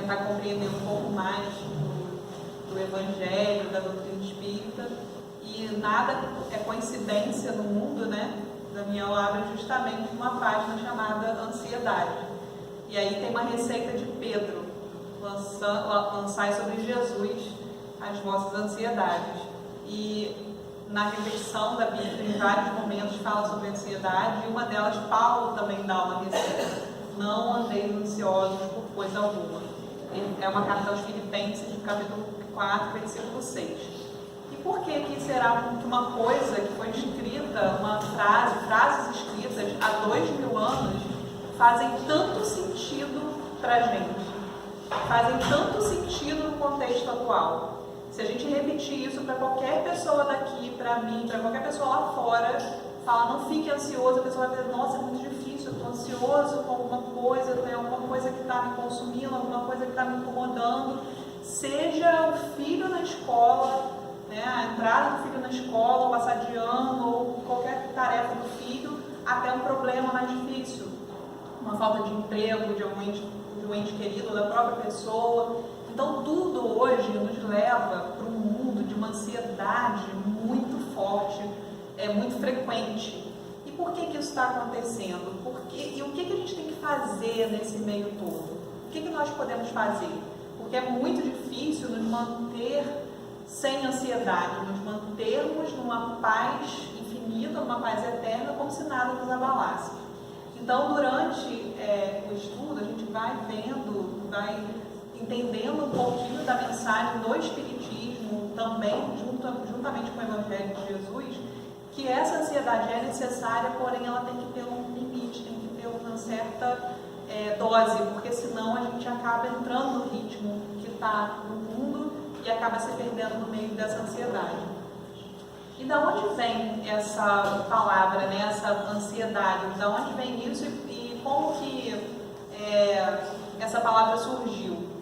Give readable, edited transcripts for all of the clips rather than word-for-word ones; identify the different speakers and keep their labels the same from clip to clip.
Speaker 1: tentar compreender um pouco mais do Evangelho, da doutrina espírita. E nada é coincidência no mundo, né? Daniel abre justamente uma página chamada Ansiedade. E aí tem uma receita de Pedro: lançai sobre Jesus as vossas ansiedades. E na reflexão da Bíblia, em vários momentos, fala sobre ansiedade, e uma delas, Paulo também dá uma receita: não andeis ansiosos por coisa alguma. É uma carta aos Filipenses, capítulo 4, versículo 6. E por que será que uma coisa que foi escrita, frases escritas há 2000 anos, fazem tanto sentido para a gente? Fazem tanto sentido no contexto atual? Se a gente repetir isso para qualquer pessoa daqui, para mim, para qualquer pessoa lá fora, fala, não fique ansioso, a pessoa vai dizer, nossa, é muito difícil, eu estou ansioso com alguma coisa, tem alguma coisa que está me consumindo, alguma coisa que está me incomodando. Seja o filho na escola, né, a entrada do filho na escola, ou passar de ano, ou qualquer tarefa do filho, até um problema mais difícil, uma falta de emprego, de um ente querido, da própria pessoa. Então tudo hoje nos leva para um mundo de uma ansiedade muito forte, muito frequente. E por que isso está acontecendo? E o que a gente tem que fazer nesse meio todo? O que nós podemos fazer? Porque é muito difícil nos manter sem ansiedade, nos mantermos numa paz infinita, numa paz eterna, como se nada nos abalasse. Então, durante o estudo, a gente vai vendo, vai entendendo um pouquinho da mensagem do Espiritismo, também, juntamente com o Evangelho de Jesus, que essa ansiedade é necessária, porém ela tem que ter um limite, tem que ter uma certa dose, porque senão a gente acaba entrando no ritmo que está no mundo e acaba se perdendo no meio dessa ansiedade. E da onde vem essa palavra, né, essa ansiedade? Da onde vem isso e como que essa palavra surgiu?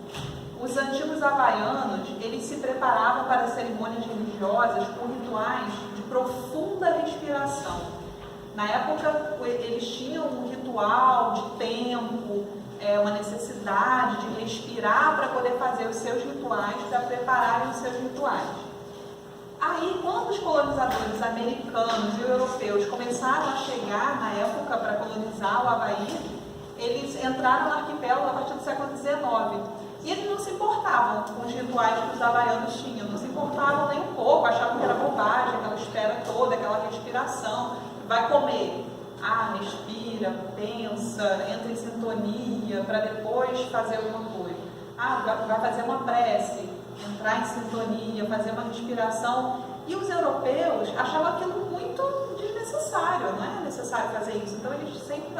Speaker 1: Os antigos havaianos, eles se preparavam para cerimônias religiosas com rituais de profunda respiração. Na época, eles tinham um ritual de tempo, uma necessidade de respirar para poder fazer os seus rituais, para prepararem os seus rituais. Aí, quando os colonizadores americanos e europeus começaram a chegar na época para colonizar o Havaí, eles entraram no arquipélago a partir do século XIX. E eles não se importavam com os rituais que os havaianos tinham, não se importavam nem um pouco, achavam que era bobagem, aquela espera toda, aquela respiração. Vai comer, respira, pensa, entra em sintonia para depois fazer alguma coisa. Vai fazer uma prece, entrar em sintonia, fazer uma respiração. E os europeus achavam aquilo muito desnecessário, não é necessário fazer isso. Então eles sempre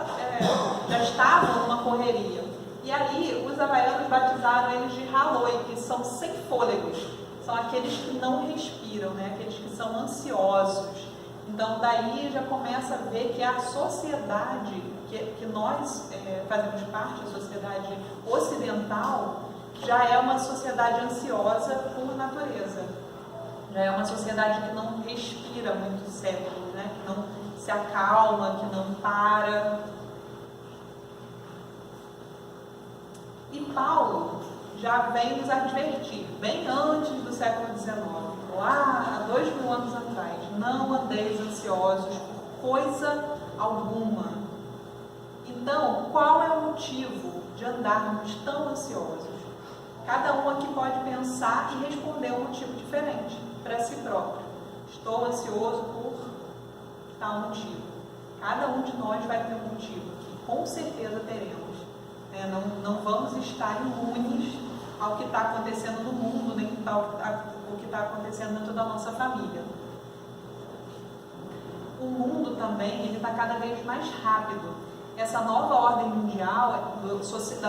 Speaker 1: já estavam numa correria. E aí os havaianos batizaram eles de haloi, que são sem fôlegos. São aqueles que não respiram, né? Aqueles que são ansiosos. Então daí já começa a ver que a sociedade, que nós fazemos parte, a sociedade ocidental, já é uma sociedade ansiosa por natureza. Já é uma sociedade que não respira muito século, né? Que não se acalma, que não para. E Paulo já vem nos advertir, bem antes do século XIX, lá há 2000 anos atrás: não andeis ansiosos por coisa alguma. Então, qual é o motivo de andarmos tão ansiosos? Cada um aqui pode pensar e responder um motivo diferente para si próprio. Estou ansioso por tal motivo. Cada um de nós vai ter um motivo que com certeza teremos. Não vamos estar imunes ao que está acontecendo no mundo, nem ao que está acontecendo dentro da nossa família. O mundo também está cada vez mais rápido. Essa nova ordem mundial, da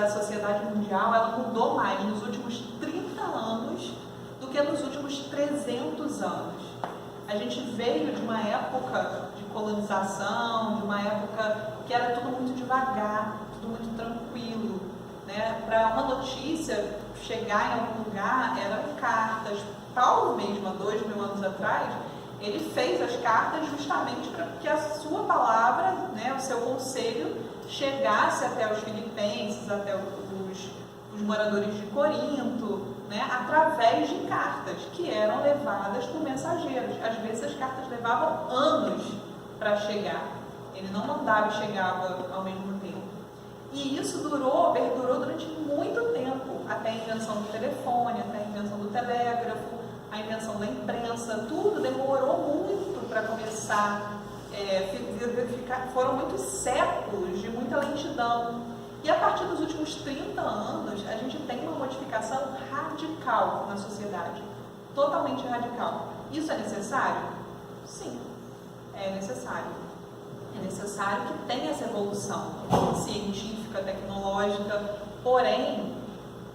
Speaker 1: sociedade mundial, ela mudou mais nos últimos 30 anos do que nos últimos 300 anos. A gente veio de uma época de colonização, de uma época que era tudo muito devagar, tudo muito tranquilo, né? Para uma notícia chegar em algum lugar, eram cartas. Paulo mesmo, há 2000 anos atrás, ele fez as cartas justamente para que a sua palavra, né, o seu conselho, chegasse até os filipenses, até os moradores de Corinto, né, através de cartas que eram levadas por mensageiros. Às vezes as cartas levavam anos para chegar. Ele não mandava e chegava ao mesmo tempo. E isso perdurou durante muito tempo, até a invenção do telefone, até a invenção do telégrafo, a invenção da imprensa, tudo demorou muito para começar. Foram muitos séculos de muita lentidão. E a partir dos últimos 30 anos, a gente tem uma modificação radical na sociedade. Totalmente radical. Isso é necessário? Sim, é necessário. É necessário que tenha essa evolução científica, tecnológica, porém,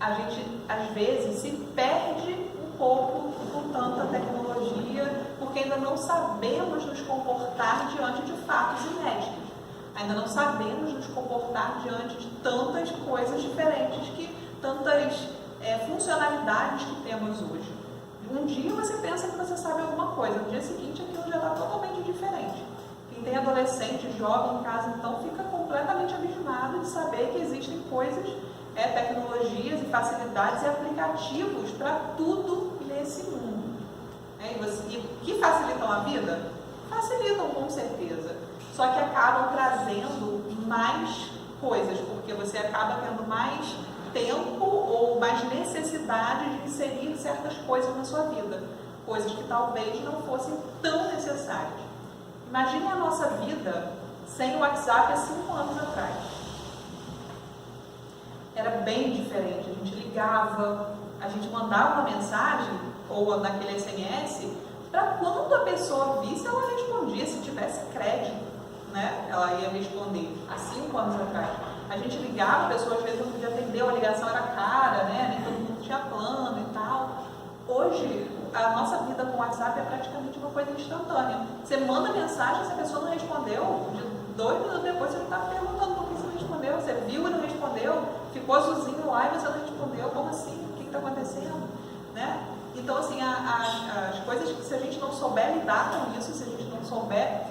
Speaker 1: a gente às vezes se perde um pouco com tanta tecnologia, porque ainda não sabemos nos comportar diante de fatos inéditos. Ainda não sabemos nos comportar diante de tantas coisas diferentes, tantas funcionalidades que temos hoje. Um dia você pensa que você sabe alguma coisa, no dia seguinte aquilo já está totalmente diferente. Quem tem adolescente, jovem em casa, então fica completamente abismado de saber que existem coisas, tecnologias e facilidades e aplicativos para tudo nesse mundo. E que facilitam a vida? Facilitam, com certeza. Só que acabam trazendo mais coisas, porque você acaba tendo mais tempo ou mais necessidade de inserir certas coisas na sua vida. Coisas que talvez não fossem tão necessárias. Imagine a nossa vida sem o WhatsApp há 5 anos atrás. Era bem diferente. A gente ligava, a gente mandava uma mensagem, ou naquele SMS, para quando a pessoa visse, ela respondia, se tivesse crédito. Né? Ela ia responder há 5 anos atrás. A gente ligava, a pessoa às vezes não podia atender, a ligação era cara, né? Nem todo mundo tinha plano e tal. Hoje, a nossa vida com o WhatsApp é praticamente uma coisa instantânea. Você manda mensagem, se a pessoa não respondeu, de 2 minutos depois você está perguntando por que você não respondeu. Você viu e não respondeu, ficou azulzinho lá e você não respondeu. Como assim? O que está acontecendo? Né? Então, assim, as coisas que, se a gente não souber lidar com isso, se a gente não souber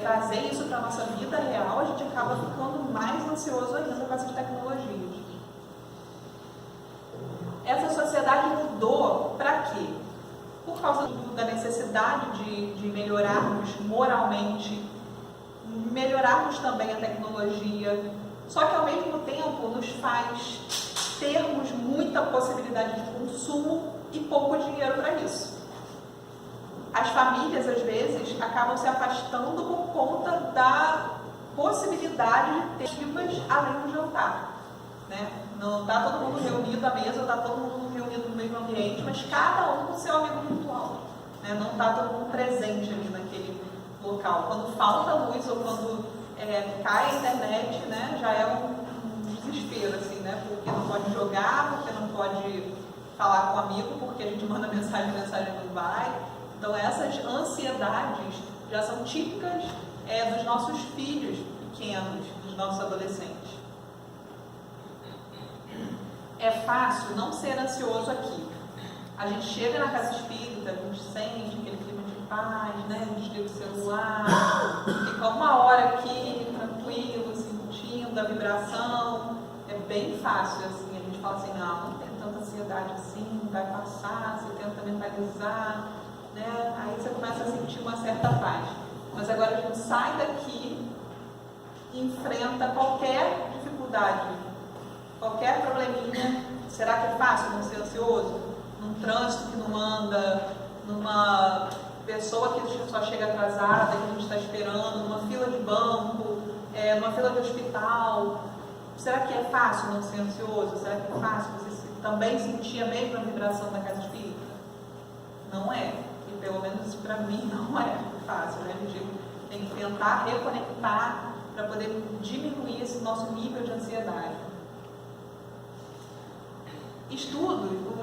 Speaker 1: trazer isso para a nossa vida real, a gente acaba ficando mais ansioso ainda com essas tecnologias. Essa sociedade mudou para quê? Por causa da necessidade de melhorarmos moralmente, melhorarmos também a tecnologia, só que ao mesmo tempo nos faz termos muita possibilidade de consumo e pouco dinheiro para isso. As famílias, às vezes, acabam se afastando por conta da possibilidade de ter ativas além do jantar. Né? Não está todo mundo reunido à mesa, está todo mundo reunido no mesmo ambiente, mas cada um com seu amigo virtual. Né? Não está todo mundo presente ali naquele local. Quando falta luz ou quando cai a internet, né, já é um desespero, assim, né? Porque não pode jogar, porque não pode falar com o amigo, porque a gente manda mensagem não vai. Então, essas ansiedades já são típicas dos nossos filhos pequenos, dos nossos adolescentes. É fácil não ser ansioso aqui. A gente chega na casa espírita, a gente sente aquele clima de paz, né? A gente liga o celular, fica 1 hora aqui, tranquilo, sentindo a vibração. É bem fácil, assim. A gente fala assim, não tem tanta ansiedade assim, vai passar, você tenta mentalizar. Né? Aí você começa a sentir uma certa paz. Mas agora a gente sai daqui e enfrenta qualquer dificuldade, qualquer probleminha. Será que é fácil não ser ansioso? Num trânsito que não anda, numa pessoa que só chega atrasada, que a gente está esperando, numa fila de banco, numa fila de hospital. Será que é fácil não ser ansioso? Será que é fácil você também sentir a mesma vibração da casa espírita? Não é. Pelo menos para mim não é fácil, né? A gente tem que tentar reconectar para poder diminuir esse nosso nível de ansiedade. Um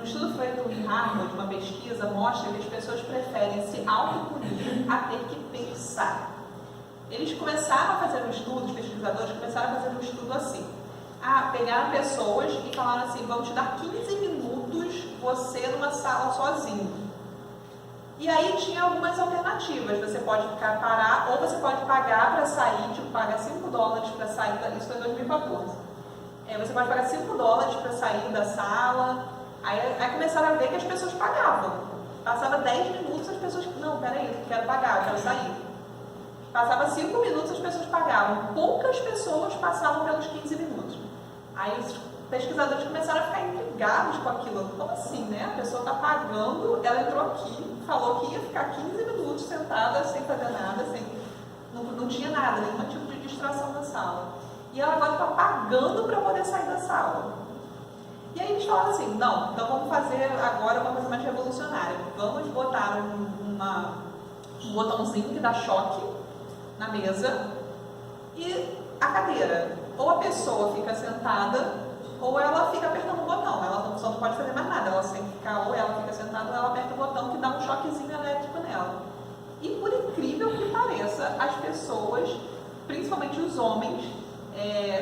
Speaker 1: estudo feito em Harvard, uma pesquisa, mostra que as pessoas preferem se autopunir a ter que pensar. Eles começaram a fazer um estudo, os pesquisadores começaram a fazer um estudo assim. Pegaram pessoas e falaram assim, vamos te dar 15 minutos você numa sala sozinho. E aí tinha algumas alternativas, você pode ficar parado, ou você pode pagar para sair, pagar $5 para sair, isso foi em 2014. Você pode pagar $5 para sair da sala. Aí começaram a ver que as pessoas pagavam. Passava 10 minutos, as pessoas, não, peraí, eu quero pagar, eu quero sair. Passava 5 minutos, as pessoas pagavam. Poucas pessoas passavam pelos 15 minutos. Aí os pesquisadores começaram a ficar intrigados com aquilo. Como assim, né? A pessoa está pagando, ela entrou aqui, falou que ia ficar 15 minutos sentada sem fazer nada, não tinha nada, nenhum tipo de distração na sala. E ela agora está pagando para poder sair da sala. E aí eles falaram assim, não, então vamos fazer agora uma coisa mais revolucionária. Vamos botar um botãozinho que dá choque na mesa e a cadeira. Ou a pessoa fica sentada, ou ela fica apertando o botão. Ela só não pode fazer mais nada. Ela tem que ficar, ou ela fica sentada, ou ela aperta o botão que dá um choquezinho elétrico nela. E por incrível que pareça, as pessoas, principalmente os homens,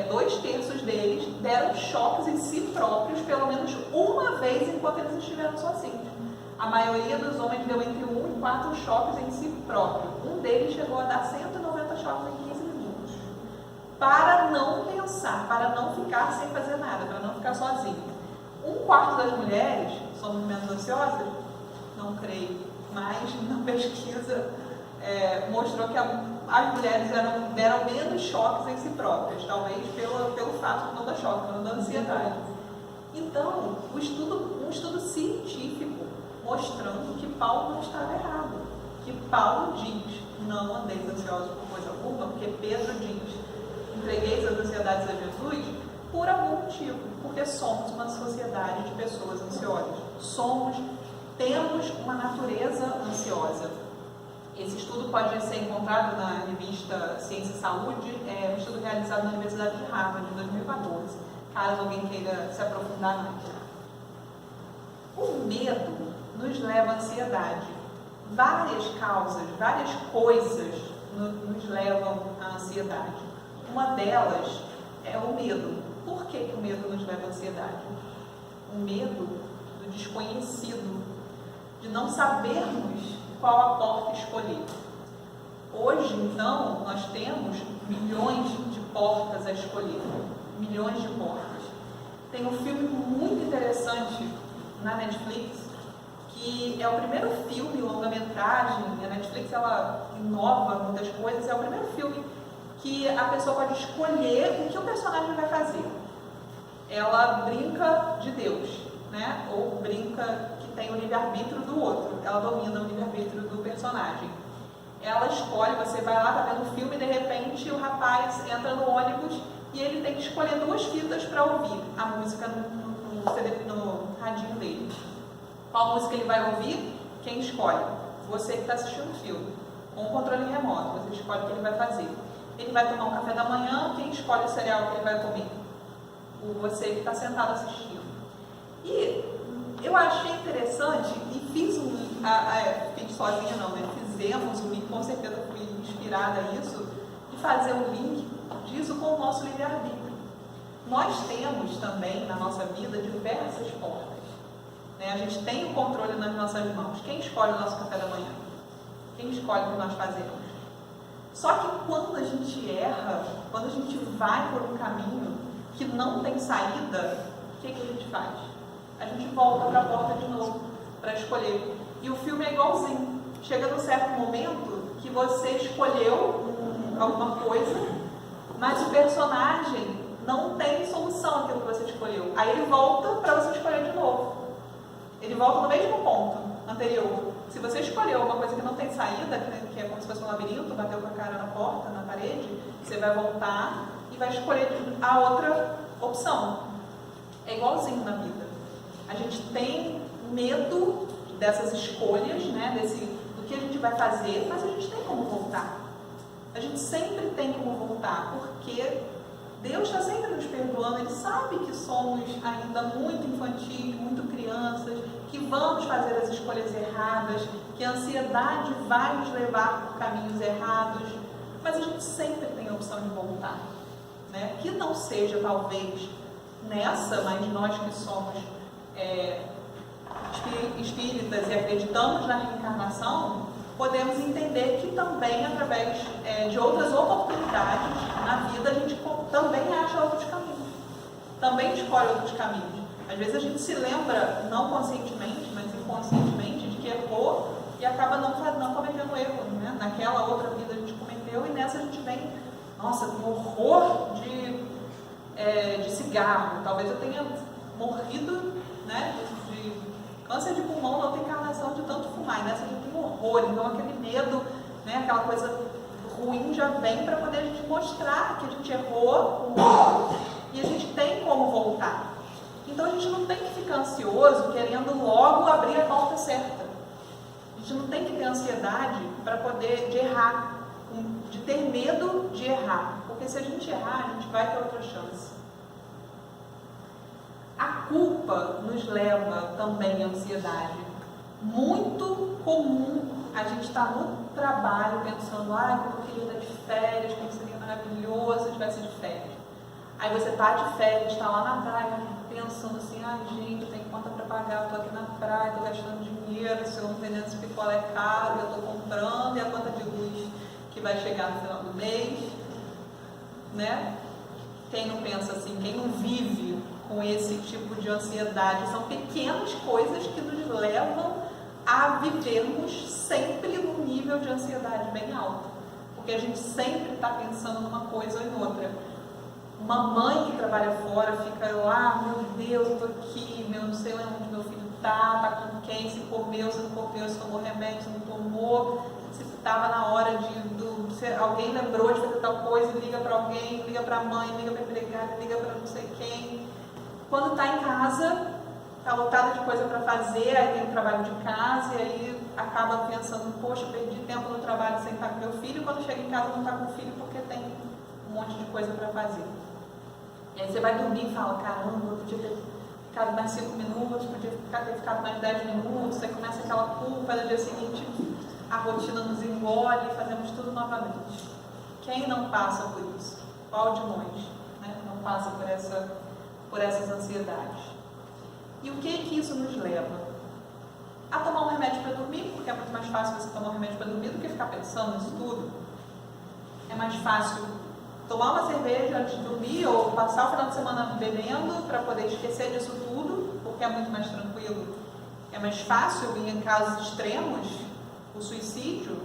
Speaker 1: 2/3 deles deram choques em si próprios pelo menos uma vez enquanto eles estiveram sozinhos. A maioria dos homens deu entre 1 e 4 choques em si próprio. Um deles chegou a dar 190 choques em 15 minutos. Para não pensar, para não ficar sem fazer nada, para não ficar sozinho. 1/4 das mulheres somos menos ansiosas? Não creio, mas na pesquisa mostrou que as mulheres deram menos choques em si próprias, talvez pelo fato de não dar choque, não dar ansiedade. Então, um estudo científico mostrando que Paulo não estava errado, que Paulo diz, não andeis ansiosos por coisa alguma, porque Pedro diz, entregueis as ansiedades a Jesus por algum motivo, porque somos uma sociedade de pessoas ansiosas, temos uma natureza ansiosa. Esse estudo pode ser encontrado na revista Ciência e Saúde, um estudo realizado na Universidade de Harvard, em 2014, caso alguém queira se aprofundar mais. O medo nos leva à ansiedade. Várias causas, várias coisas nos levam à ansiedade. Uma delas é o medo. Por que o medo nos leva à ansiedade? O medo do desconhecido, de não sabermos qual a porta escolher. Hoje, então, nós temos milhões de portas a escolher. Milhões de portas. Tem um filme muito interessante na Netflix, que é o primeiro filme, longa-metragem. A Netflix, ela inova muitas coisas. É o primeiro filme que a pessoa pode escolher o que o personagem vai fazer. Ela brinca de Deus, né? Ou brinca que tem o livre-arbítrio do outro. Ela domina o livre-arbítrio do personagem. Ela escolhe, você vai lá, tá vendo o filme, e de repente o rapaz entra no ônibus e ele tem que escolher 2 fitas para ouvir a música no radinho dele. Qual música ele vai ouvir? Quem escolhe? Você que está assistindo o filme. Com o controle remoto, você escolhe o que ele vai fazer. Ele vai tomar um café da manhã, quem escolhe o cereal que ele vai comer? Você que está sentado assistindo. E eu achei interessante e fiz sozinha não, né? Fizemos um link, com certeza fui inspirada a isso, de fazer um link disso com o nosso livre-arbítrio. Nós temos também na nossa vida diversas portas. Né? A gente tem o controle nas nossas mãos. Quem escolhe o nosso café da manhã? Quem escolhe o que nós fazemos? Só que quando a gente erra, quando a gente vai por um caminho que não tem saída, o que a gente faz? A gente volta para a porta de novo para escolher. E o filme é igualzinho. Chega num certo momento que você escolheu alguma coisa, mas o personagem não tem solução àquilo que você escolheu. Aí ele volta para você escolher de novo. Ele volta no mesmo ponto anterior. Se você escolheu uma coisa que não tem saída, que é como se fosse um labirinto, bateu com a cara na porta, na parede, você vai voltar e vai escolher a outra opção. É igualzinho na vida. A gente tem medo dessas escolhas, né, do que a gente vai fazer, mas a gente tem como voltar. A gente sempre tem como voltar, porque Deus está sempre nos perdoando. Ele sabe que somos ainda muito infantis, muito crianças, que vamos fazer as escolhas erradas, que a ansiedade vai nos levar por caminhos errados, mas a gente sempre tem a opção de voltar. Né? Que não seja, talvez, nessa, mas nós que somos espíritas e acreditamos na reencarnação, podemos entender que também, através de outras oportunidades na vida, a gente também acha outros caminhos. também escolhe outros caminhos. Às vezes a gente se lembra, não conscientemente, mas inconscientemente, de que errou e acaba não cometendo erro, né? Naquela outra vida a gente cometeu e nessa a gente vem, nossa, com horror de cigarro. Talvez eu tenha morrido, né, de câncer de pulmão na outra encarnação de tanto fumar. E nessa a gente tem horror, então aquele medo, né, aquela coisa ruim já vem para poder a gente mostrar que a gente errou e a gente tem como voltar. Então a gente não tem que ficar ansioso querendo logo abrir a porta certa. A gente não tem que ter ansiedade para poder de errar, de ter medo de errar. Porque se a gente errar, a gente vai ter outra chance. A culpa nos leva também à ansiedade. Muito comum a gente estar no trabalho pensando, como eu queria estar de férias, como seria maravilhoso se eu estivesse de férias. Aí você está de férias, está lá na praia, pensando assim, gente, eu tenho conta para pagar, eu estou aqui na praia, estou gastando dinheiro, se eu não vendendo esse picolé é caro, eu estou comprando, e a conta de luz que vai chegar no final do mês, né? Quem não pensa assim, quem não vive com esse tipo de ansiedade, são pequenas coisas que nos levam a vivermos sempre num nível de ansiedade bem alto, porque a gente sempre está pensando numa coisa ou em outra. Uma mãe que trabalha fora fica lá, meu Deus, eu estou aqui, não sei onde meu filho está com quem, se comeu, se não comeu, se tomou remédio, se não tomou, se estava na hora se alguém lembrou de fazer tal coisa, liga para alguém, liga para a mãe, liga para a empregada, liga para não sei quem. Quando está em casa, está lotada de coisa para fazer, aí tem o trabalho de casa, e aí acaba pensando, poxa, perdi tempo no trabalho sem estar com meu filho, quando chega em casa não está com o filho porque tem um monte de coisa para fazer. E aí você vai dormir e fala, caramba, eu podia ter ficado mais 5 minutos, podia ter ficado mais 10 minutos, você começa aquela culpa, no dia seguinte a rotina nos engole e fazemos tudo novamente. Quem não passa por isso? Qual de nós, né, não passa por essas ansiedades? E o que isso nos leva? A tomar um remédio para dormir, porque é muito mais fácil você tomar um remédio para dormir do que ficar pensando nisso tudo. É mais fácil tomar uma cerveja antes de dormir ou passar o final de semana bebendo para poder esquecer disso tudo, porque é muito mais tranquilo. É mais fácil, em casos extremos, o suicídio,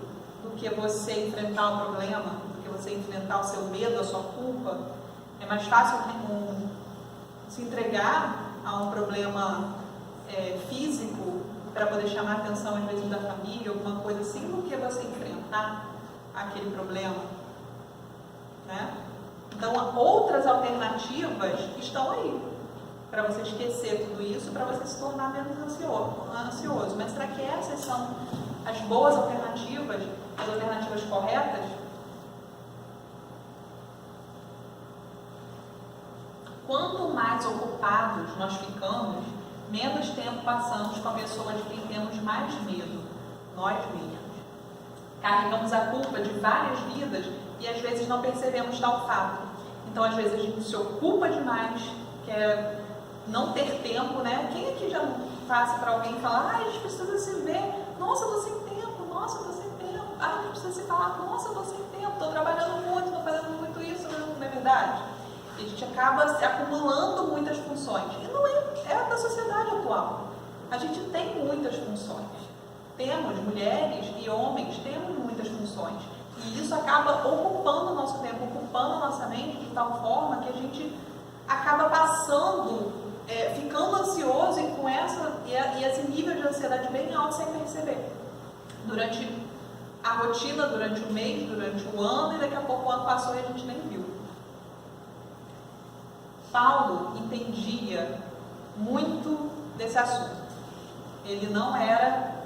Speaker 1: do que você enfrentar um problema, do que você enfrentar o seu medo, a sua culpa. É mais fácil se entregar a um problema físico para poder chamar a atenção, às vezes, da família, alguma coisa assim, do que você enfrentar aquele problema. Né? Então, outras alternativas estão aí para você esquecer tudo isso, para você se tornar menos ansioso. Mas será que essas são as boas alternativas, as alternativas corretas? Quanto mais ocupados nós ficamos, menos tempo passamos com a pessoa de quem temos mais medo, nós mesmos. Carregamos a culpa de várias vidas e às vezes não percebemos tal fato. Então, às vezes a gente se ocupa demais, quer não ter tempo, né? Quem aqui já passa para alguém e fala, a gente precisa se ver, nossa, eu tô sem tempo, nossa, eu tô sem tempo, a gente precisa se falar, nossa, eu tô sem tempo, tô trabalhando muito, tô fazendo muito isso, não é verdade? E a gente acaba se acumulando muitas funções. E não é da sociedade atual. A gente tem muitas funções. Temos, mulheres e homens, temos muitas funções. E isso acaba ocupando o nosso tempo, ocupando a nossa mente de tal forma que a gente acaba passando, ficando ansioso e esse nível de ansiedade bem alto sem perceber. Durante a rotina, durante o mês, durante o ano, e daqui a pouco o ano passou e a gente nem viu. Paulo entendia muito desse assunto. Ele não era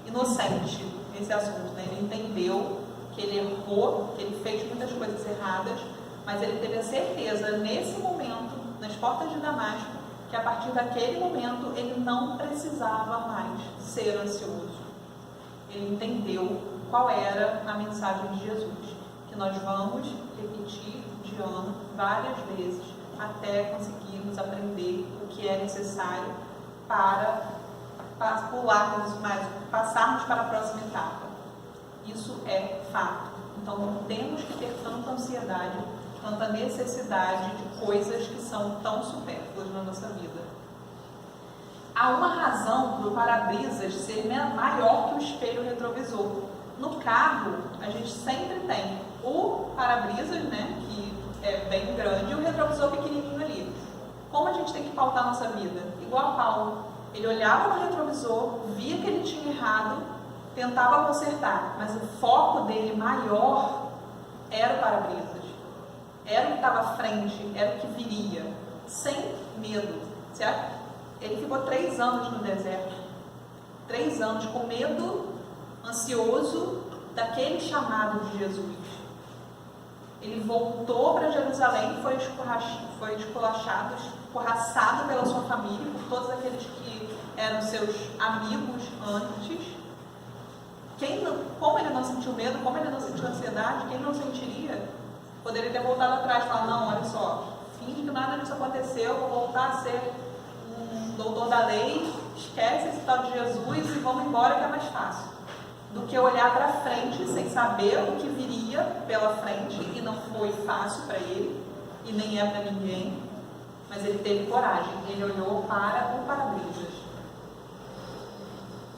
Speaker 1: inocente nesse assunto, né? Ele entendeu que ele errou, que ele fez muitas coisas erradas, mas ele teve a certeza, nesse momento, nas portas de Damasco, que a partir daquele momento ele não precisava mais ser ansioso. Ele entendeu qual era a mensagem de Jesus, que nós vamos repetir de ano várias vezes até conseguirmos aprender o que é necessário para pularmos mais, passarmos para a próxima etapa. Isso é fato. Então não temos que ter tanta ansiedade tanta necessidade de coisas que são tão supérfluas na nossa vida. Há uma razão para o para-brisas ser maior que o espelho retrovisor. No carro, a gente sempre tem o para-brisas, né, que é bem grande, e o retrovisor pequenininho ali. Como a gente tem que pautar a nossa vida? Igual a Paulo. Ele olhava no retrovisor, via que ele tinha errado, tentava consertar, mas o foco dele maior era o para-brisas. Era o que estava à frente, era o que viria, sem medo, certo? Ele ficou 3 anos no deserto, 3 anos com medo, ansioso daquele chamado de Jesus. Ele voltou para Jerusalém, foi esculachado, escorraçado pela sua família, por todos aqueles que eram seus amigos antes. Como ele não sentiu medo, como ele não sentiu ansiedade, quem não sentiria? Poderia ter voltado atrás e falar, não, olha só, finge que nada disso aconteceu, vou voltar a ser um doutor da lei, esquece esse tal de Jesus e vamos embora que é mais fácil. Do que olhar para frente sem saber o que viria pela frente, e não foi fácil para ele, e nem é para ninguém, mas ele teve coragem, ele olhou para o para-brisas.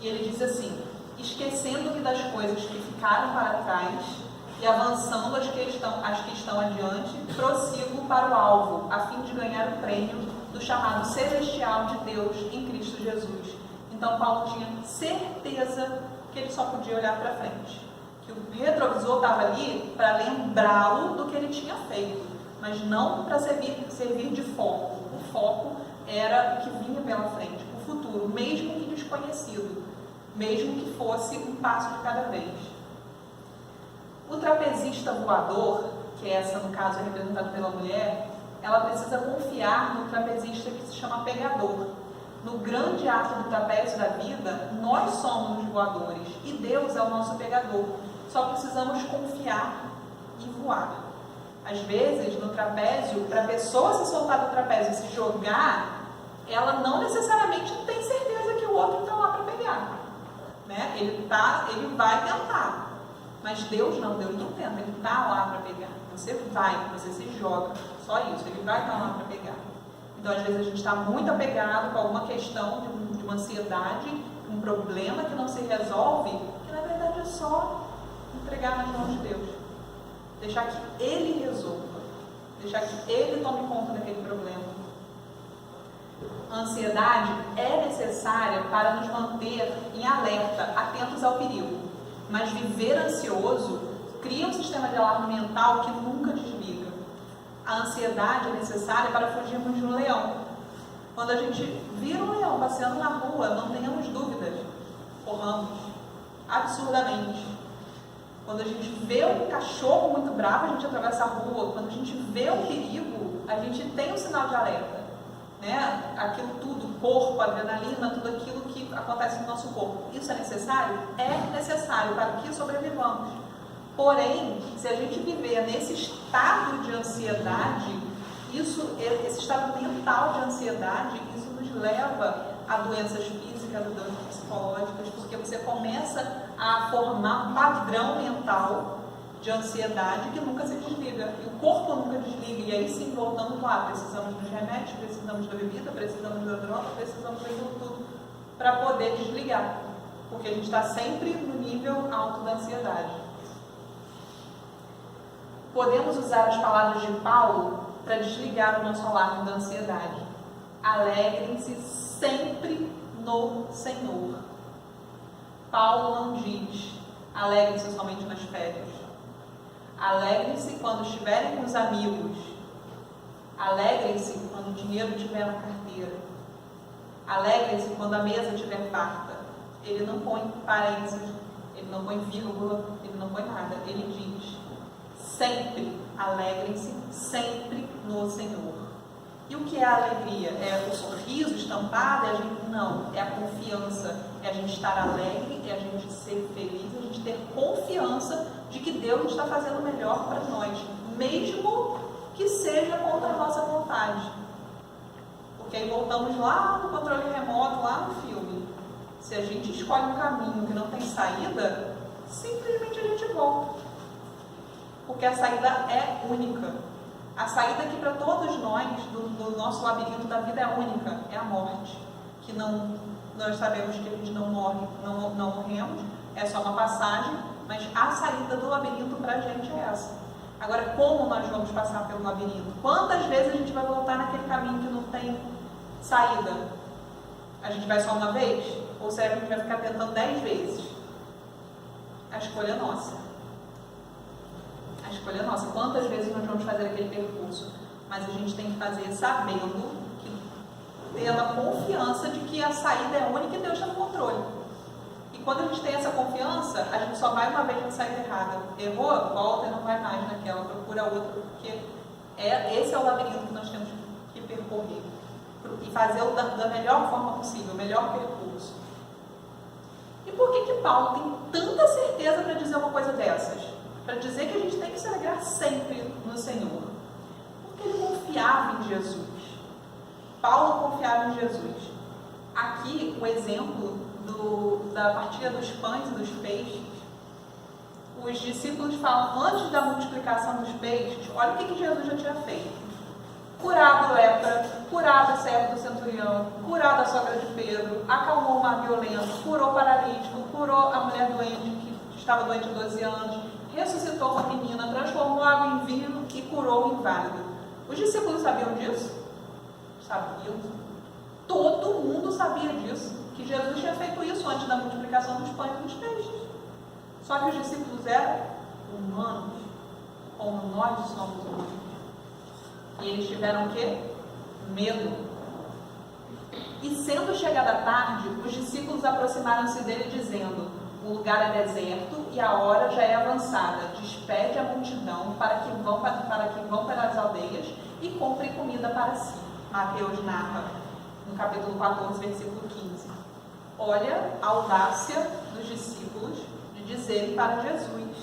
Speaker 1: E ele diz assim, esquecendo-me das coisas que ficaram para trás, e avançando as que estão adiante, prossigo para o alvo, a fim de ganhar o prêmio do chamado celestial de Deus em Cristo Jesus. Então Paulo tinha certeza que ele só podia olhar para frente, que o retrovisor estava ali para lembrá-lo do que ele tinha feito, mas não para servir de foco. O foco era o que vinha pela frente, o futuro, mesmo que desconhecido, mesmo que fosse um passo de cada vez. O trapezista voador, que essa no caso é representada pela mulher, ela precisa confiar no trapezista que se chama pegador. No grande ato do trapézio da vida, nós somos os voadores e Deus é o nosso pegador. Só precisamos confiar e voar. Às vezes, no trapézio, para a pessoa se soltar do trapézio e se jogar, ela não necessariamente tem certeza que o outro está lá para pegar. Né? Ele vai tentar. Mas Deus não tenta, Ele está lá para pegar. Você se joga, só isso, Ele vai estar lá para pegar. Então, às vezes, a gente está muito apegado com alguma questão de uma ansiedade, um problema que não se resolve, que na verdade é só entregar nas mãos de Deus. Deixar que Ele resolva, deixar que Ele tome conta daquele problema. A ansiedade é necessária para nos manter em alerta, atentos ao perigo. Mas viver ansioso cria um sistema de alarme mental que nunca desliga. A ansiedade é necessária para fugirmos de um leão. Quando a gente vira um leão passeando na rua, não tenhamos dúvidas, corramos absurdamente. Quando a gente vê um cachorro muito bravo, a gente atravessa a rua. Quando a gente vê um perigo, a gente tem um sinal de alerta. Né? Aquilo tudo, o corpo, a adrenalina, tudo aquilo que acontece no nosso corpo. Isso é necessário? É necessário para que sobrevivamos. Porém, se a gente viver nesse estado de ansiedade, esse estado mental de ansiedade, isso nos leva a doenças físicas, a doenças psicológicas, porque você começa a formar um padrão mental de ansiedade que nunca se desliga, e o corpo nunca desliga, e aí sim voltamos lá, precisamos dos remédios, precisamos da bebida, precisamos da droga, precisamos daquilo tudo para poder desligar, porque a gente está sempre no nível alto da ansiedade. Podemos usar as palavras de Paulo para desligar o nosso alarme da ansiedade. Alegrem-se sempre no Senhor. Paulo não diz, alegrem-se somente nas férias. Alegrem-se quando estiverem com os amigos. Alegrem-se quando o dinheiro estiver na carteira. Alegrem-se quando a mesa estiver farta. Ele não põe parênteses, ele não põe vírgula, ele não põe nada. Ele diz, sempre alegrem-se, sempre no Senhor. E o que é a alegria? É o sorriso estampado? Não, é a confiança, é a gente estar alegre, é a gente ser feliz, é a gente ter confiança de que Deus está fazendo o melhor para nós, mesmo que seja contra a nossa vontade. Porque aí voltamos lá no controle remoto, lá no filme. Se a gente escolhe um caminho que não tem saída, simplesmente a gente volta. Porque a saída é única. A saída que para todos nós, do nosso labirinto da vida é única, é a morte. Que nós sabemos que a gente não morre, não morremos, é só uma passagem, mas a saída do labirinto para a gente é essa. Agora, como nós vamos passar pelo labirinto? Quantas vezes a gente vai voltar naquele caminho que não tem saída? A gente vai só uma vez? Ou será que a gente vai ficar tentando 10 vezes? A escolha é nossa. A escolha é nossa. Quantas vezes nós vamos fazer aquele percurso? Mas a gente tem que fazer sabendo, tendo a confiança de que a saída é única e Deus está no controle. E quando a gente tem essa confiança, a gente só vai uma vez na saída errada. Errou, volta e não vai mais naquela, procura outra, porque esse é o labirinto que nós temos que percorrer. E fazer da melhor forma possível, o melhor percurso. E por que Paulo tem tanta certeza para dizer uma coisa dessas? Para dizer que a gente tem que se alegrar sempre no Senhor. Porque ele confiava em Jesus. Paulo confiava em Jesus. Aqui, o exemplo da partilha dos pães e dos peixes. Os discípulos falam, antes da multiplicação dos peixes, olha o que Jesus já tinha feito. Curado lepra, curado a serva do centurião, curado a sogra de Pedro, acalmou o mar violento, curou o paralítico, curou a mulher doente, que estava doente há 12 anos, ressuscitou uma menina, transformou água em vinho e curou o inválido. Os discípulos sabiam disso? Sabiam. Todo mundo sabia disso, que Jesus tinha feito isso antes da multiplicação dos pães e dos peixes. Só que os discípulos eram humanos, como nós somos humanos. E eles tiveram o quê? Medo. E sendo chegada a tarde, os discípulos aproximaram-se dele dizendo, o lugar é deserto e a hora já é avançada. Despede a multidão para que vão para as aldeias e comprem comida para si. Mateus narra no capítulo 14, versículo 15. Olha a audácia dos discípulos de dizerem para Jesus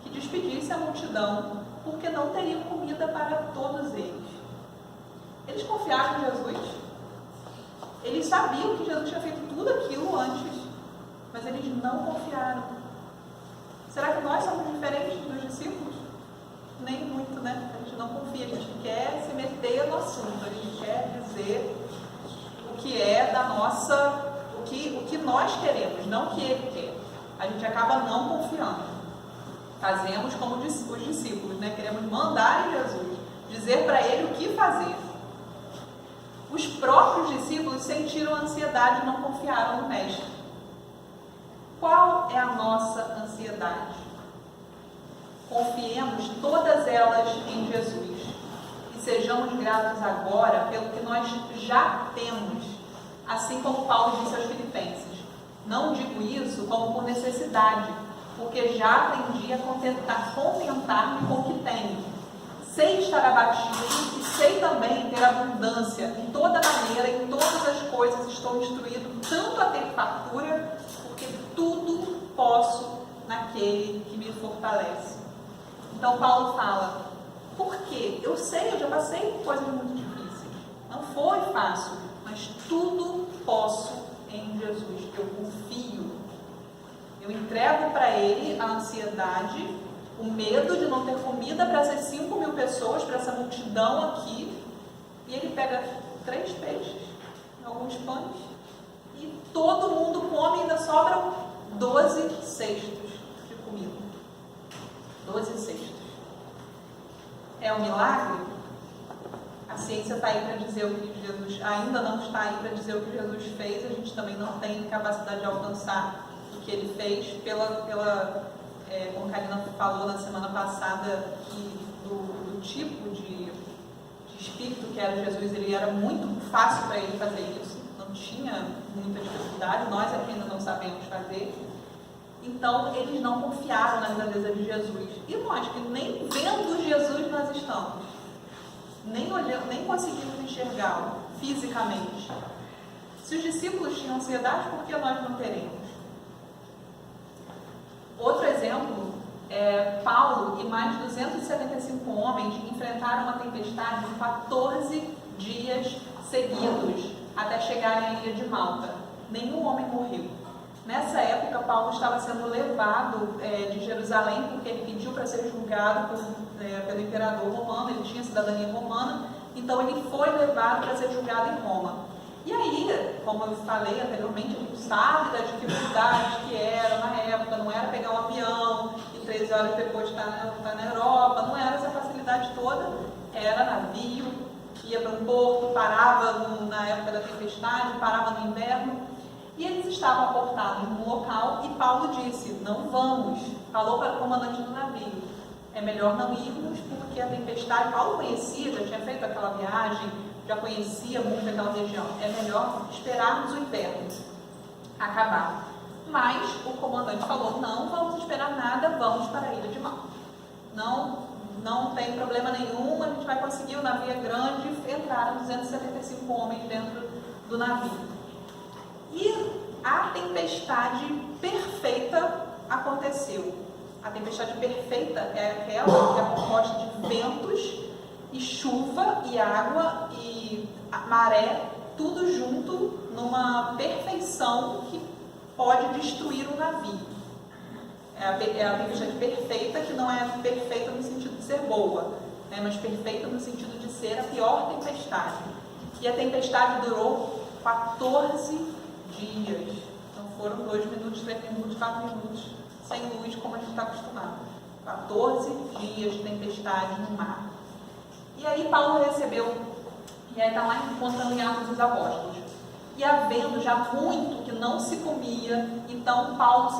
Speaker 1: que despedisse a multidão porque não teriam comida para todos eles. Eles confiaram em Jesus. Eles sabiam que Jesus tinha feito tudo aquilo antes, mas eles não confiaram. Será que nós somos diferentes dos discípulos? Nem muito, né? A gente não confia, a gente quer se meter no assunto, a gente quer dizer o que é da nossa, o que nós queremos, não o que ele quer. A gente acaba não confiando. Fazemos como os discípulos, né? Queremos mandar em Jesus, dizer para ele o que fazer. Os próprios discípulos sentiram ansiedade e não confiaram no Mestre. Qual é a nossa ansiedade? Confiemos todas elas em Jesus e sejamos gratos agora pelo que nós já temos, assim como Paulo disse aos Filipenses. Não digo isso como por necessidade, porque já aprendi a contentar-me com o que tenho. Sei estar abatido e sei também ter abundância. Em toda maneira, em todas as coisas, estou instruído tanto a ter fartura, porque tudo posso naquele que me fortalece. Então Paulo fala, por quê? Eu sei, eu já passei por coisas muito difíceis. Não foi fácil, mas tudo posso em Jesus. Eu confio. Eu entrego para ele a ansiedade, o medo de não ter comida para essas 5.000 pessoas, para essa multidão aqui. E ele pega 3 peixes, alguns pães, e todo mundo come e ainda sobram 12 cestos de comida. 12 cestos. É um milagre? A ciência está aí para dizer o que Jesus... Ainda não está aí para dizer o que Jesus fez. A gente também não tem capacidade de alcançar o que ele fez como a Karina falou na semana passada, que do tipo de espírito que era Jesus, ele era muito fácil para ele fazer isso, não tinha muita dificuldade, nós aqui ainda não sabemos fazer. Então, eles não confiaram na grandeza de Jesus. E nós, que nem vendo Jesus nós estamos, nem olhando, nem conseguimos enxergá-lo fisicamente. Se os discípulos tinham ansiedade, por que nós não teremos? Outro exemplo é Paulo e mais de 275 homens enfrentaram uma tempestade por 14 dias seguidos até chegarem à ilha de Malta. Nenhum homem morreu. Nessa época, Paulo estava sendo levado de Jerusalém, porque ele pediu para ser julgado pelo imperador romano, ele tinha cidadania romana, então ele foi levado para ser julgado em Roma. E aí, como eu falei anteriormente, a gente sabe da dificuldade que era na época, não era pegar um avião e 13 horas depois estar na Europa, não era essa facilidade toda, era navio, ia para um porto, parava na época da tempestade, parava no inverno, e eles estavam aportados num local e Paulo disse, não vamos, falou para o comandante do navio, é melhor não irmos porque a tempestade, Paulo conhecia, já tinha feito aquela viagem, já conhecia muito aquela região, é melhor esperarmos o inverno acabar. Mas o comandante falou, não vamos esperar nada, vamos para a ilha de Malta. Não tem problema nenhum, a gente vai conseguir, o navio é grande, entraram 275 homens dentro do navio. E a tempestade perfeita aconteceu. A tempestade perfeita é aquela que é composta de ventos e chuva e água e maré, tudo junto numa perfeição que pode destruir o navio. É a tempestade perfeita, que não é perfeita no sentido de ser boa, né, mas perfeita no sentido de ser a pior tempestade. E a tempestade durou 14 dias. Não foram 2 minutos, 3 minutos, 4 minutos, sem luz, como a gente está acostumado. 14 dias de tempestade no mar. E aí Paulo recebeu, e aí está lá contando em Atos dos Apóstolos. E havendo já muito que não se comia, então Paulo,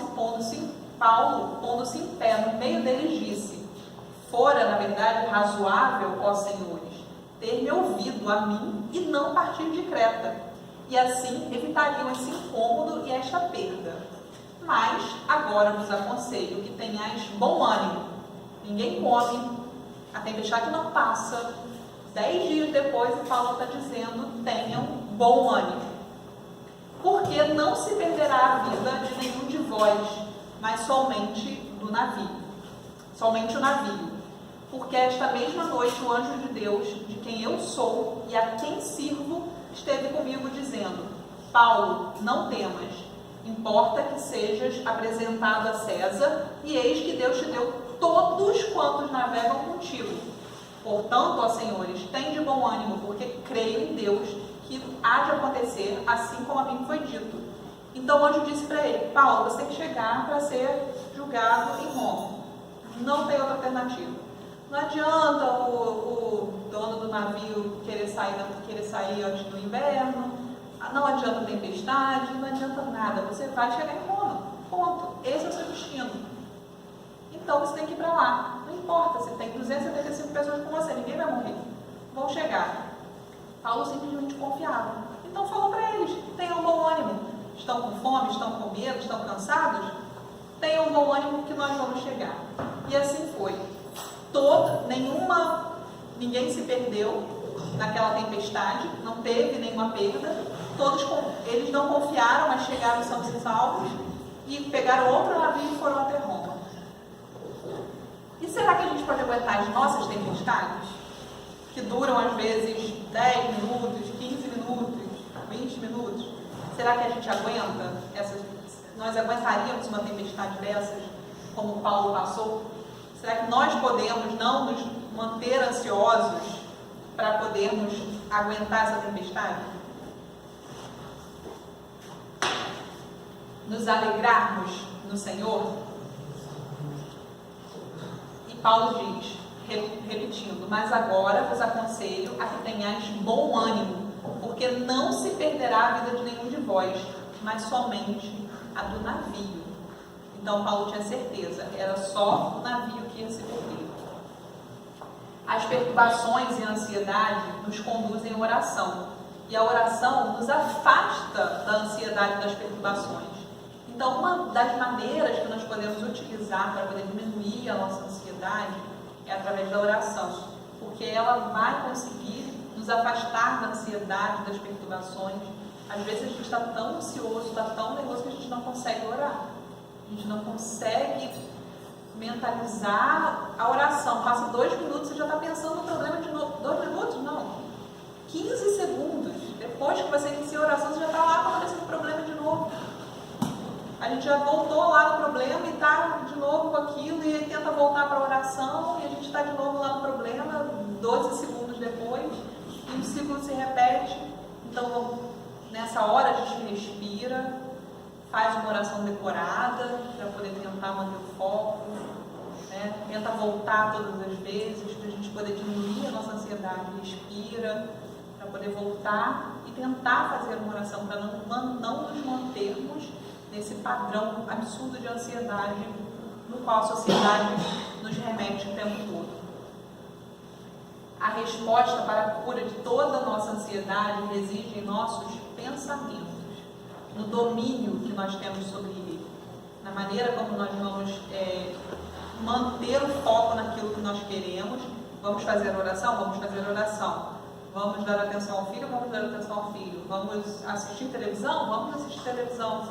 Speaker 1: pondo-se em pé no meio deles, disse, fora, na verdade, razoável, ó senhores, ter-me ouvido a mim e não partir de Creta, e assim evitariam esse incômodo e esta perda. Mas agora vos aconselho que tenhais bom ânimo. Ninguém come, a tempestade não passa. 10 dias depois, o Paulo está dizendo, tenham bom ânimo. Porque não se perderá a vida de nenhum de vós, mas somente do navio. Somente o navio. Porque esta mesma noite o anjo de Deus, de quem eu sou e a quem sirvo, esteve comigo dizendo, Paulo, não temas, importa que sejas apresentado a César, e eis que Deus te deu todos quantos navegam contigo. Portanto, ó senhores, tende bom ânimo, porque creio em Deus que há de acontecer assim como a mim foi dito. Então o anjo disse para ele, Paulo, você tem que chegar para ser julgado em Roma. Não tem outra alternativa. Não adianta o dono do navio querer sair antes do inverno, não adianta tempestade, não adianta nada. Você vai chegar em Roma. Ponto. Esse é o seu destino. Então você tem que ir para lá. Não importa, você tem 275 pessoas com você, ninguém vai morrer. Vão chegar. Paulo simplesmente confiava. Então falou para eles, tenham bom ânimo. Estão com fome, estão com medo, estão cansados? Tenham bom ânimo que nós vamos chegar. E assim foi. Ninguém se perdeu naquela tempestade, não teve nenhuma perda. Eles não confiaram, mas chegaram sãos e salvos e pegaram outro navio e foram até Roma. E será que a gente pode aguentar as nossas tempestades? Que duram às vezes 10 minutos, 15 minutos, 20 minutos? Será que a gente aguenta nós aguentaríamos uma tempestade dessas, como Paulo passou? Será que nós podemos não nos manter ansiosos para podermos aguentar essa tempestade? Nos alegrarmos no Senhor? E Paulo diz, repetindo, mas agora vos aconselho a que tenhais bom ânimo, porque não se perderá a vida de nenhum de vós, mas somente a do navio. Então Paulo tinha certeza, era só o navio que ia se perder. As perturbações e a ansiedade nos conduzem à oração, e a oração nos afasta da ansiedade das perturbações. Então, uma das maneiras que nós podemos utilizar para poder diminuir a nossa ansiedade é através da oração, porque ela vai conseguir nos afastar da ansiedade, das perturbações. Às vezes a gente está tão ansioso, está tão nervoso que a gente não consegue orar. A gente não consegue mentalizar a oração. Passa 2 minutos, você já está pensando no problema de novo. 2 minutos? Não. 15 segundos. Depois que você inicia a oração, você já está lá acontecendo o problema de novo. gente já voltou lá no problema e está de novo com aquilo, e tenta voltar para a oração, e a gente está de novo lá no problema, 12 segundos depois, e o ciclo se repete. Então, nessa hora a gente respira, faz uma oração decorada, para poder tentar manter o foco, né? Tenta voltar todas as vezes, para a gente poder diminuir a nossa ansiedade, respira, para poder voltar e tentar fazer uma oração, para não nos mantermos nesse padrão absurdo de ansiedade no qual a sociedade nos remete o tempo todo. A resposta para a cura de toda a nossa ansiedade reside em nossos pensamentos, no domínio que nós temos sobre ele, na maneira como nós vamos manter o foco naquilo que nós queremos. Vamos fazer oração? Vamos fazer oração. Vamos dar atenção ao filho? Vamos dar atenção ao filho. Vamos assistir televisão? Vamos assistir televisão.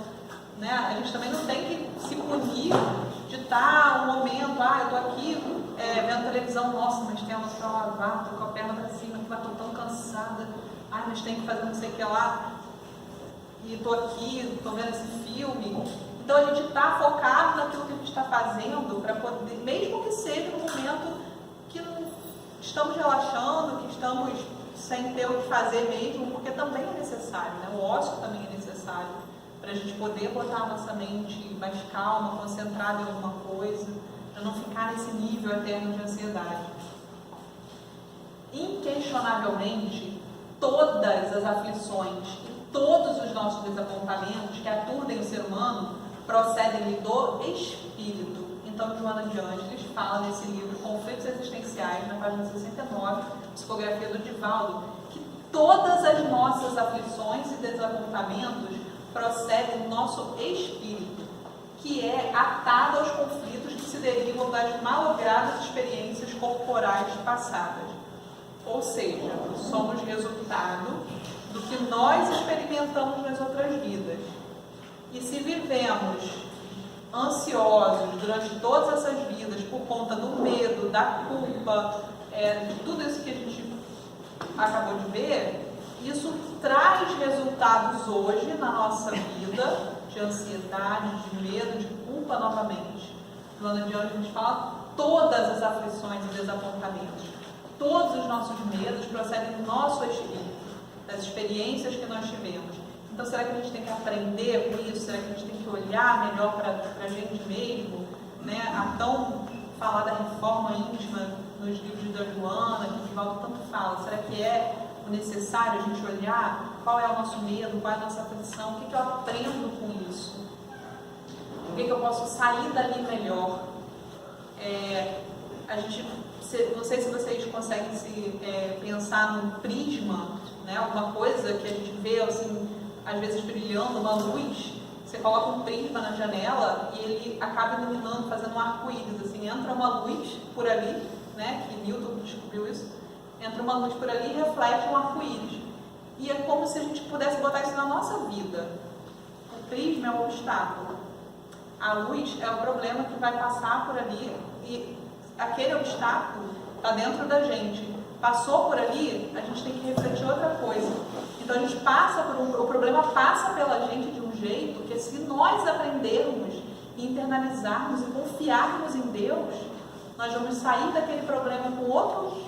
Speaker 1: Né? A gente também não tem que se punir de estar um momento, eu estou aqui vendo televisão, nossa, mas tem a nossa para lavar, estou com a perna para cima, estou tão cansada, mas tem que fazer não sei o que lá, e estou aqui, estou vendo esse filme. Então a gente está focado naquilo que a gente está fazendo, para poder, mesmo que seja no momento que estamos relaxando, que estamos sem ter o que fazer mesmo, porque também é necessário, né? O ócio também é necessário, para a gente poder botar a nossa mente mais calma, concentrada em alguma coisa, para não ficar nesse nível eterno de ansiedade. Inquestionavelmente, todas as aflições e todos os nossos desapontamentos que aturdem o ser humano procedem do espírito. Então, Joana de Ângeles fala nesse livro Conflitos Existenciais, na página 69, psicografia do Divaldo, que todas as nossas aflições e desapontamentos procedem do nosso espírito, que é atado aos conflitos que se derivam das malogradas experiências corporais passadas. Ou seja, somos resultado do que nós experimentamos nas outras vidas. E se vivemos ansiosos durante todas essas vidas por conta do medo, da culpa, de tudo isso que a gente acabou de ver, isso traz resultados hoje na nossa vida de ansiedade, de medo, de culpa novamente. Joana de Ângeles fala todas as aflições e desapontamentos, todos os nossos medos procedem do nosso espírito, das experiências que nós tivemos. Então, será que a gente tem que aprender com isso? Será que a gente tem que olhar melhor para a gente mesmo? Né? A tão falada reforma íntima nos livros da Joana, que o Divaldo tanto fala. Será que é necessário a gente olhar qual é o nosso medo, qual é a nossa aflição, o que eu aprendo com isso? O que eu posso sair dali melhor? Não sei se vocês conseguem pensar num prisma, né? Alguma coisa que a gente vê assim, às vezes brilhando, uma luz, você coloca um prisma na janela e ele acaba iluminando, fazendo um arco-íris, assim, entra uma luz por ali, né, que Newton descobriu isso, entra uma luz por ali e reflete um arco-íris. E é como se a gente pudesse botar isso na nossa vida. O prisma é um obstáculo. A luz é o problema que vai passar por ali e aquele obstáculo está dentro da gente. Passou por ali, a gente tem que refletir outra coisa. Então a gente passa por o problema passa pela gente de um jeito que, se nós aprendermos e internalizarmos e confiarmos em Deus, nós vamos sair daquele problema com outro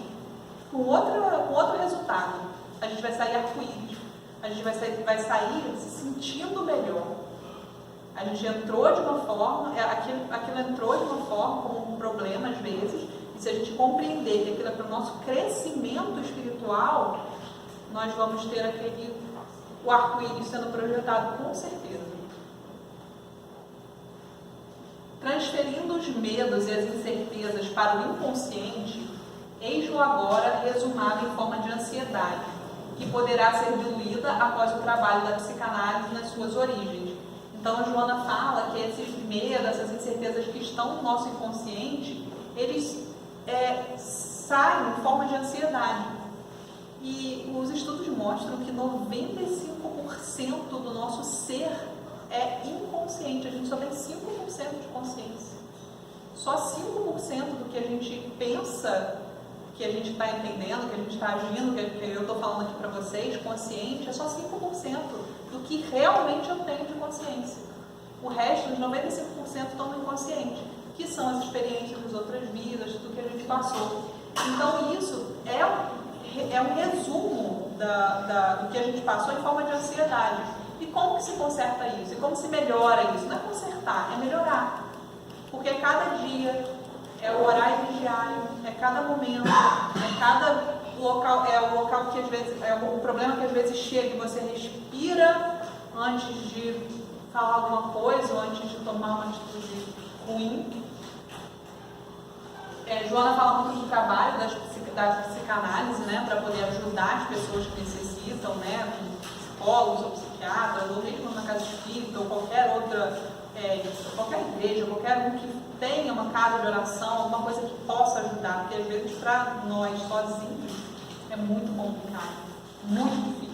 Speaker 1: resultado. A gente vai sair arco-íris, a gente vai sair se sentindo melhor. A gente entrou de uma forma, aquilo entrou de uma forma como um problema às vezes, e se a gente compreender que aquilo é para o nosso crescimento espiritual, nós vamos ter o arco-íris sendo projetado com certeza. Transferindo os medos e as incertezas para o inconsciente, eis-o agora resumado em forma de ansiedade, que poderá ser diluída após o trabalho da psicanálise nas suas origens. Então a Joana fala que esses medos, essas incertezas que estão no nosso inconsciente, eles saem em forma de ansiedade. E os estudos mostram que 95% do nosso ser é inconsciente. A gente só tem 5% de consciência. Só 5% do que a gente pensa, que a gente está entendendo, que a gente está agindo, que eu estou falando aqui para vocês, consciente, é só 5% do que realmente eu tenho de consciência. O resto, os 95%, estão no inconsciente, que são as experiências das outras vidas, tudo que a gente passou. Então, isso é um resumo do que a gente passou em forma de ansiedade. E como que se conserta isso? E como se melhora isso? Não é consertar, é melhorar. Porque cada dia é o horário diário, é cada momento, é cada local, é o local que às vezes, é o problema que às vezes chega e você respira antes de falar alguma coisa ou antes de tomar uma atitude ruim. Joana fala muito do trabalho da psicanálise, né, para poder ajudar as pessoas que necessitam, né, psicólogos ou psiquiatras, ou mesmo na casa espírita, ou qualquer outra, qualquer igreja, qualquer um que tenha uma casa de oração, alguma coisa que possa ajudar, porque às vezes para nós sozinhos é muito complicado, muito difícil.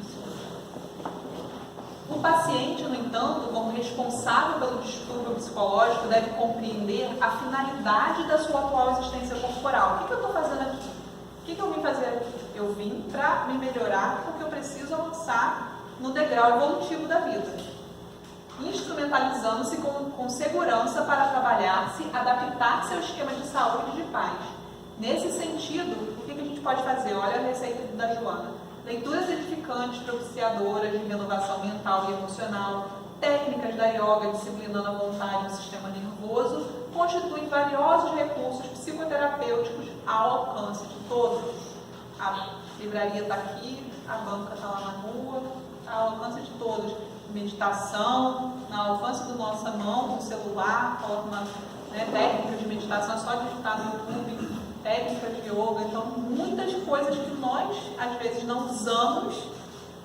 Speaker 1: O paciente, no entanto, como responsável pelo distúrbio psicológico, deve compreender a finalidade da sua atual existência corporal. O que eu estou fazendo aqui? O que eu vim fazer aqui? Eu vim para me melhorar porque eu preciso avançar no degrau evolutivo da vida. Instrumentalizando-se com segurança para trabalhar-se, adaptar-se ao esquema de saúde e de paz. Nesse sentido, o que a gente pode fazer? Olha a receita da Joana. Leituras edificantes, propiciadoras de renovação mental e emocional, técnicas da yoga disciplinando a vontade no sistema nervoso, constituem valiosos recursos psicoterapêuticos ao alcance de todos. A livraria está aqui, a banca está lá na rua, ao alcance de todos. Meditação, ao alcance da nossa mão, no celular, coloca técnicas de meditação, é só digitar no YouTube, técnicas de yoga. Então, muitas coisas que nós, às vezes, não usamos,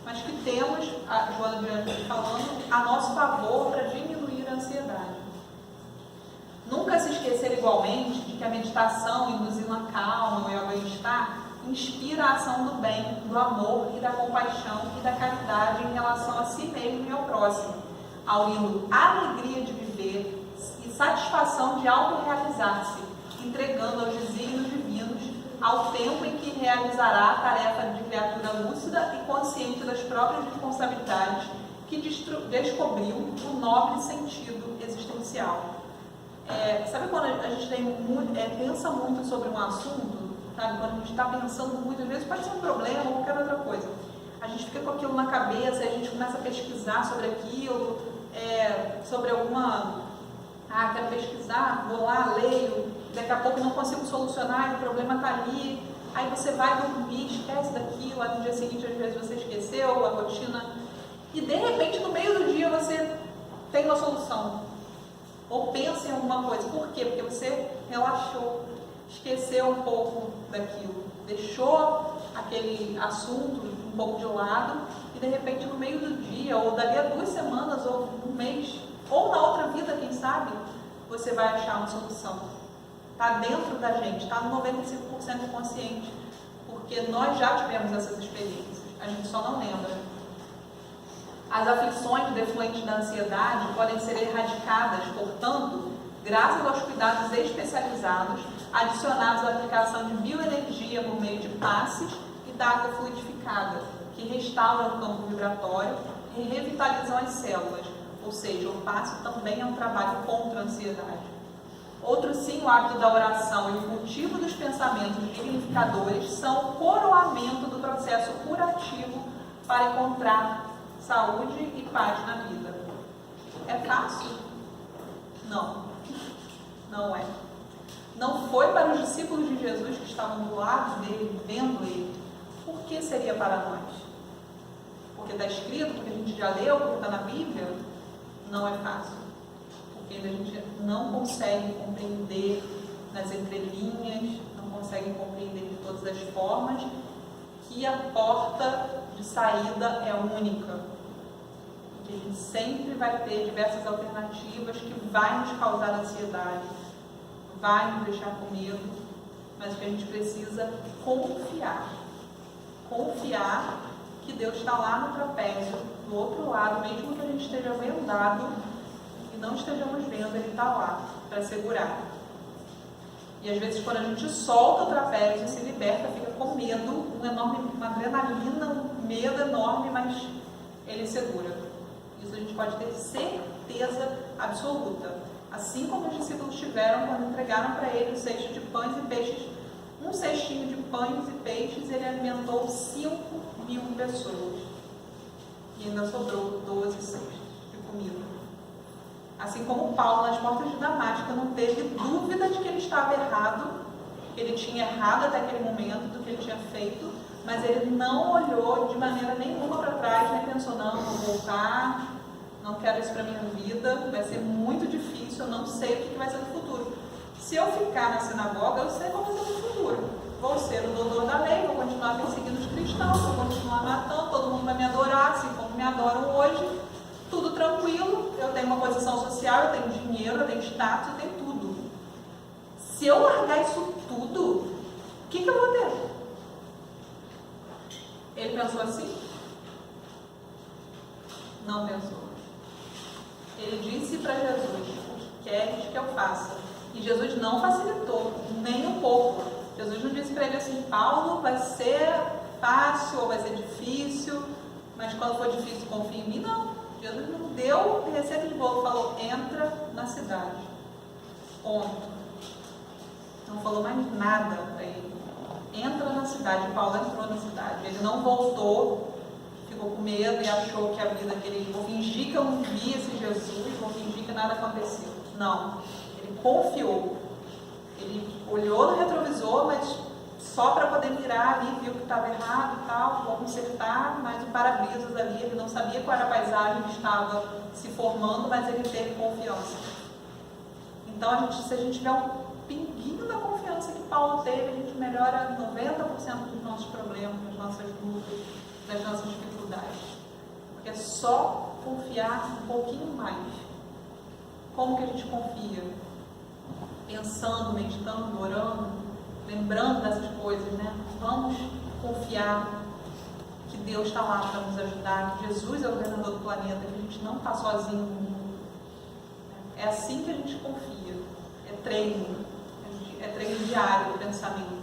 Speaker 1: mas que temos, a Joana Diante falando, a nosso favor para diminuir a ansiedade. Nunca se esquecer, igualmente, de que a meditação, induzindo a calma e ao bem-estar, inspira a ação do bem, do amor e da compaixão e da caridade em relação a si mesmo e ao próximo, auindo alegria de viver e satisfação de autorrealizar-se, entregando aos desígnios divinos ao tempo em que realizará a tarefa de criatura lúcida e consciente das próprias responsabilidades que descobriu o nobre sentido existencial. Sabe quando a gente pensa muito sobre um assunto? Sabe? Quando a gente está pensando muito, às vezes pode ser um problema ou qualquer outra coisa. A gente fica com aquilo na cabeça e a gente começa a pesquisar sobre aquilo, sobre alguma... quero pesquisar, vou lá, leio, daqui a pouco não consigo solucionar e o problema está ali. Aí você vai dormir, esquece daquilo, aí no dia seguinte às vezes você esqueceu a rotina. E de repente no meio do dia você tem uma solução. Ou pensa em alguma coisa. Por quê? Porque você relaxou. Esqueceu um pouco daquilo, deixou aquele assunto um pouco de lado e de repente no meio do dia, ou dali a 2 semanas, ou um mês, ou na outra vida, quem sabe, você vai achar uma solução. Está dentro da gente, está no 95% consciente, porque nós já tivemos essas experiências, a gente só não lembra. As aflições defluentes da ansiedade podem ser erradicadas, portanto, graças aos cuidados especializados, adicionados à aplicação de bioenergia por meio de passes e da água fluidificada, que restauram o campo vibratório e revitalizam as células, ou seja, o passe também é um trabalho contra a ansiedade. Outro sim, o hábito da oração e o cultivo dos pensamentos dignificadores são o coroamento do processo curativo para encontrar saúde e paz na vida. É fácil? Não. Não é. Não foi para os discípulos de Jesus que estavam do lado dele, vendo ele. Por que seria para nós? Porque está escrito, porque a gente já leu, porque está na Bíblia? Não é fácil. Porque a gente não consegue compreender nas entrelinhas, não consegue compreender de todas as formas que a porta de saída é única. Que a gente sempre vai ter diversas alternativas que vai nos causar ansiedade, vai nos deixar com medo, mas que a gente precisa confiar. Confiar que Deus está lá no trapézio, do outro lado, mesmo que a gente esteja vendado e não estejamos vendo, Ele está lá para segurar. E às vezes quando a gente solta o trapézio, se liberta, fica com medo, uma adrenalina, um medo enorme, mas Ele segura. Isso a gente pode ter certeza certeza absoluta. Assim como os discípulos tiveram quando entregaram para ele o cesto de pães e peixes, um cestinho de pães e peixes, ele alimentou 5.000 pessoas. E ainda sobrou 12 cestos de comida. Assim como Paulo, nas portas de Damasco, não teve dúvida de que ele estava errado, que ele tinha errado até aquele momento, do que ele tinha feito, mas ele não olhou de maneira nenhuma para trás, nem pensou, não, vou voltar, não quero isso para minha vida, vai ser muito difícil, eu não sei o que vai ser no futuro. Se eu ficar na sinagoga, eu sei qual vai ser no futuro. Vou ser o doutor da lei, vou continuar perseguindo os cristãos, vou continuar matando, todo mundo vai me adorar, assim como me adoram hoje, tudo tranquilo, eu tenho uma posição social, eu tenho dinheiro, eu tenho status, eu tenho tudo. Se eu largar isso tudo, o que eu vou ter? Ele pensou assim? Não pensou. Ele disse para Jesus, o que queres que eu faça? E Jesus não facilitou, nem um pouco. Jesus não disse para ele assim, Paulo, vai ser fácil ou vai ser difícil, mas quando for difícil, confia em mim. Não. Jesus não deu receita de bolo, falou, entra na cidade. Ponto. Não falou mais nada para ele. Entra na cidade. Paulo entrou na cidade. Ele não voltou, ficou com medo e achou que a vida dele, vou fingir que eu não vi esse Jesus, vou fingir que nada aconteceu. Não. Ele confiou. Ele olhou no retrovisor, mas só para poder mirar ali, viu que estava errado e tal, vou consertar, mas o para-brisas ali, ele não sabia qual era a paisagem que estava se formando, mas ele teve confiança. Então, se a gente tiver um pinguinho da confiança que Paulo teve, a gente melhora 90% dos nossos problemas, das nossas dúvidas, das nossas dificuldades. Porque é só confiar um pouquinho mais. Como que a gente confia? Pensando, meditando, orando, lembrando dessas coisas, né? Vamos confiar que Deus está lá para nos ajudar, que Jesus é o governador do planeta, que a gente não está sozinho no mundo. É assim que a gente confia. É treino diário do pensamento.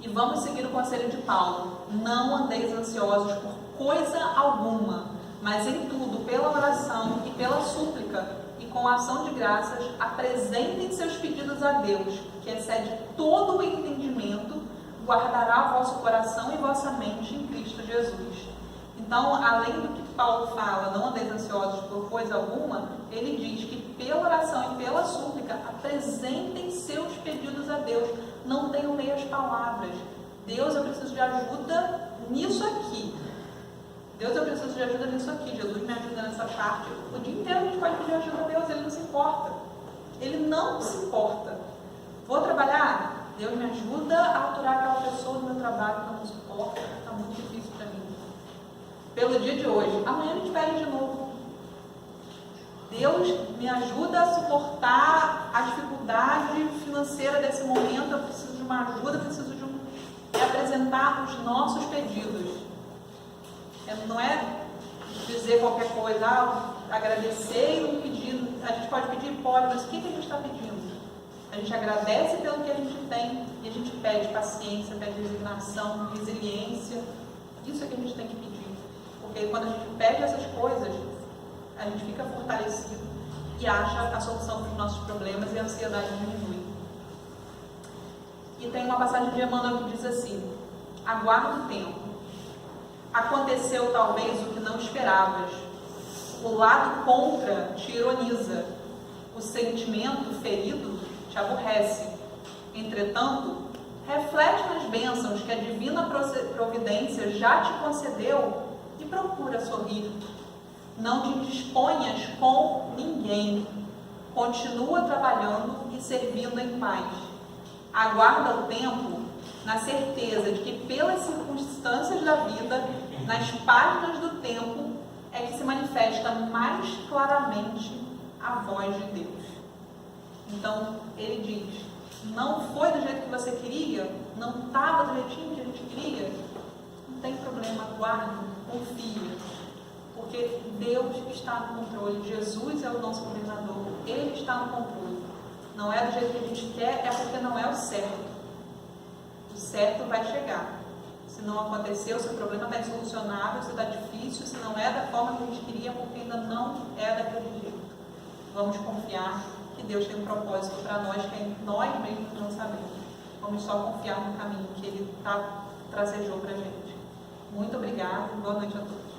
Speaker 1: E vamos seguir o conselho de Paulo. Não andeis ansiosos por coisa alguma, mas em tudo, pela oração e pela súplica, e com a ação de graças, apresentem seus pedidos a Deus, que excede todo o entendimento, guardará vosso coração e vossa mente em Cristo Jesus. Então, além do que Paulo fala, não andeis ansiosos por coisa alguma, ele diz que pela oração e pela súplica, apresentem seus pedidos a Deus. Não tenham meias palavras. Deus, eu preciso de ajuda nisso aqui. Deus, eu preciso de ajuda nisso aqui. Jesus me ajuda nessa parte. O dia inteiro a gente pode pedir ajuda a Deus, Ele não se importa. Ele não se importa. Vou trabalhar? Deus me ajuda a aturar aquela pessoa do meu trabalho que eu não suporto. Está muito difícil para mim. Pelo dia de hoje. Amanhã a gente pede de novo. Deus me ajuda a suportar a dificuldade financeira desse momento. Eu preciso de uma ajuda, preciso de apresentar os nossos pedidos. Não é dizer qualquer coisa, agradecer e um pedido. A gente pode pedir? Pode, mas o que a gente está pedindo? A gente agradece pelo que a gente tem e a gente pede paciência, pede resignação, resiliência. Isso é que a gente tem que pedir. Porque quando a gente pede essas coisas, a gente fica fortalecido e acha a solução para os nossos problemas e a ansiedade diminui. E tem uma passagem de Emmanuel que diz assim: aguarda o tempo. Aconteceu talvez o que não esperavas. O lado contra te ironiza. O sentimento ferido te aborrece. Entretanto, reflete nas bênçãos que a divina providência já te concedeu e procura sorrir. Não te disponhas com ninguém. Continua trabalhando e servindo em paz. Aguarda o tempo na certeza de que pelas circunstâncias da vida, nas páginas do tempo, é que se manifesta mais claramente a voz de Deus. Então, ele diz, não foi do jeito que você queria, não estava do jeitinho que a gente queria, não tem problema, aguarde, confia, porque Deus está no controle, Jesus é o nosso governador, Ele está no controle. Não é do jeito que a gente quer, é porque não é o certo. O certo vai chegar. se não aconteceu, se o problema está insolucionável, se está difícil, se não é da forma que a gente queria, porque ainda não é daquele jeito. Vamos confiar que Deus tem um propósito para nós, que nós mesmos não sabemos. Vamos só confiar no caminho que Ele tracejou para a gente. Muito obrigada e boa noite a todos.